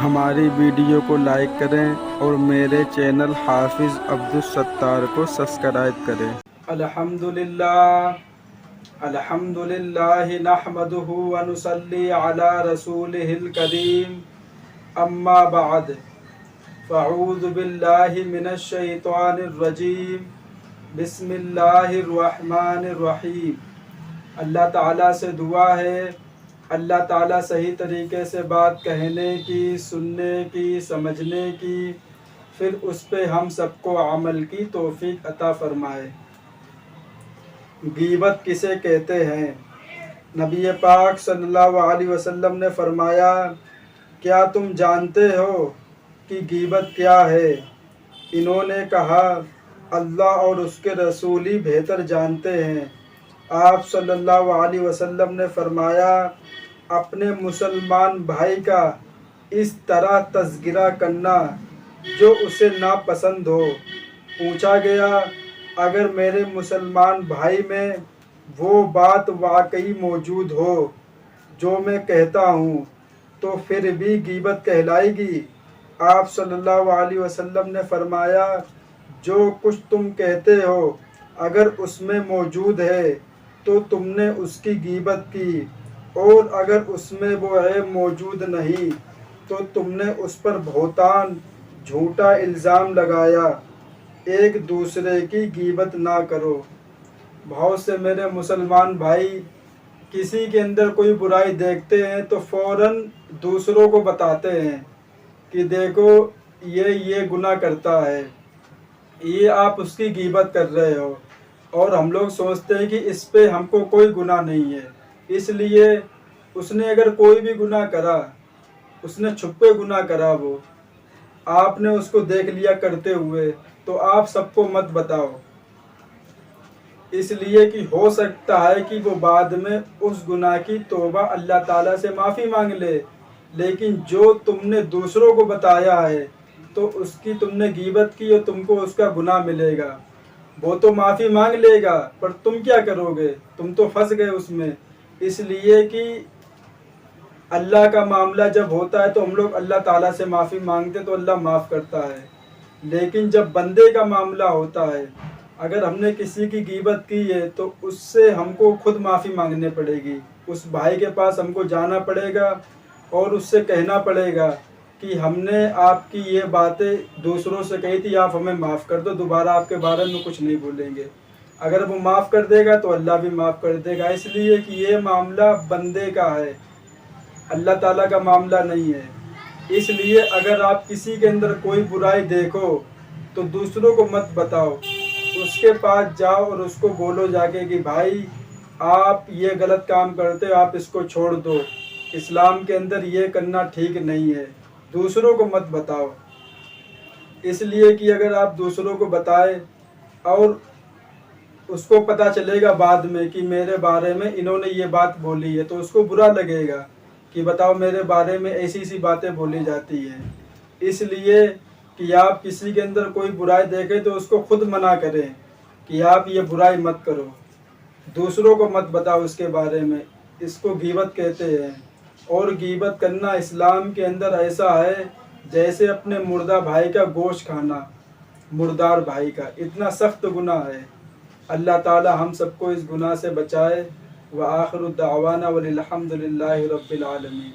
ہماری ویڈیو کو لائک کریں اور میرے چینل حافظ عبدالستار کو سبسکرائب کریں۔ الحمدللہ نحمدہ ونصلی علی رسولہ الکریم، اما بعد فاعوذ باللہ من الشیطان الرجیم، بسم اللہ الرحمن الرحیم۔ اللہ تعالیٰ سے دعا ہے اللہ تعالیٰ صحیح طریقے سے بات کہنے کی، سننے کی، سمجھنے کی، پھر اس پہ ہم سب کو عمل کی توفیق عطا فرمائے۔ غیبت کسے کہتے ہیں؟ نبی پاک صلی اللہ علیہ وسلم نے فرمایا، کیا تم جانتے ہو کہ غیبت کیا ہے؟ انہوں نے کہا، اللہ اور اس کے رسول ہی بہتر جانتے ہیں۔ آپ صلی اللہ علیہ وسلم نے فرمایا، اپنے مسلمان بھائی کا اس طرح تذکرہ کرنا جو اسے ناپسند ہو۔ پوچھا گیا، اگر میرے مسلمان بھائی میں وہ بات واقعی موجود ہو جو میں کہتا ہوں تو پھر بھی غیبت کہلائے گی؟ آپ صلی اللہ علیہ وسلم نے فرمایا، جو کچھ تم کہتے ہو اگر اس میں موجود ہے تو تم نے اس کی غیبت کی، اور اگر اس میں وہ عیب موجود نہیں تو تم نے اس پر بہتان، جھوٹا الزام لگایا۔ ایک دوسرے کی غیبت نہ کرو۔ بہت سے میرے مسلمان بھائی کسی کے اندر کوئی برائی دیکھتے ہیں تو فوراً دوسروں کو بتاتے ہیں کہ دیکھو یہ گناہ کرتا ہے، یہ آپ اس کی غیبت کر رہے ہو، اور ہم لوگ سوچتے ہیں کہ اس پہ ہم کو کوئی گناہ نہیں ہے۔ اس لیے اس نے اگر کوئی بھی گناہ کرا، اس نے چھپے گناہ کرا، وہ آپ نے اس کو دیکھ لیا کرتے ہوئے، تو آپ سب کو مت بتاؤ، اس لیے کہ ہو سکتا ہے کہ وہ بعد میں اس گناہ کی توبہ اللہ تعالیٰ سے معافی مانگ لے، لیکن جو تم نے دوسروں کو بتایا ہے تو اس کی تم نے غیبت کی اور تم کو اس کا گناہ ملے گا۔ وہ تو معافی مانگ لے گا پر تم کیا کرو گے؟ تم تو پھنس گئے اس میں۔ اس لیے کہ اللہ کا معاملہ جب ہوتا ہے تو ہم لوگ اللہ تعالیٰ سے معافی مانگتے تو اللہ معاف کرتا ہے، لیکن جب بندے کا معاملہ ہوتا ہے، اگر ہم نے کسی کی غیبت کی ہے تو اس سے ہم کو خود معافی مانگنے پڑے گی۔ اس بھائی کے پاس ہم کو جانا پڑے گا اور اس سے کہنا پڑے گا کہ ہم نے آپ کی یہ باتیں دوسروں سے کہی تھی، آپ ہمیں معاف کر دو، دوبارہ آپ کے بارے میں کچھ نہیں بولیں گے۔ اگر وہ معاف کر دے گا تو اللہ بھی معاف کر دے گا، اس لیے کہ یہ معاملہ بندے کا ہے، اللہ تعالیٰ کا معاملہ نہیں ہے۔ اس لیے اگر آپ کسی کے اندر کوئی برائی دیکھو تو دوسروں کو مت بتاؤ، اس کے پاس جاؤ اور اس کو بولو جا کے کہ بھائی آپ یہ غلط کام کرتے ہو، آپ اس کو چھوڑ دو، اسلام کے اندر یہ کرنا ٹھیک نہیں ہے۔ دوسروں کو مت بتاؤ، اس لیے کہ اگر آپ دوسروں کو بتائے اور اس کو پتہ چلے گا بعد میں کہ میرے بارے میں انہوں نے یہ بات بولی ہے تو اس کو برا لگے گا کہ بتاؤ میرے بارے میں ایسی باتیں بولی جاتی ہیں۔ اس لیے کہ آپ کسی کے اندر کوئی برائی دیکھیں تو اس کو خود منع کریں کہ آپ یہ برائی مت کرو، دوسروں کو مت بتاؤ اس کے بارے میں۔ اس کو غیبت کہتے ہیں، اور غیبت کرنا اسلام کے اندر ایسا ہے جیسے اپنے مردہ بھائی کا گوشت کھانا، مردار بھائی کا، اتنا سخت گناہ ہے۔ اللہ تعالی ہم سب کو اس گناہ سے بچائے۔ وآخر دعوانا والحمد للہ رب العالمین۔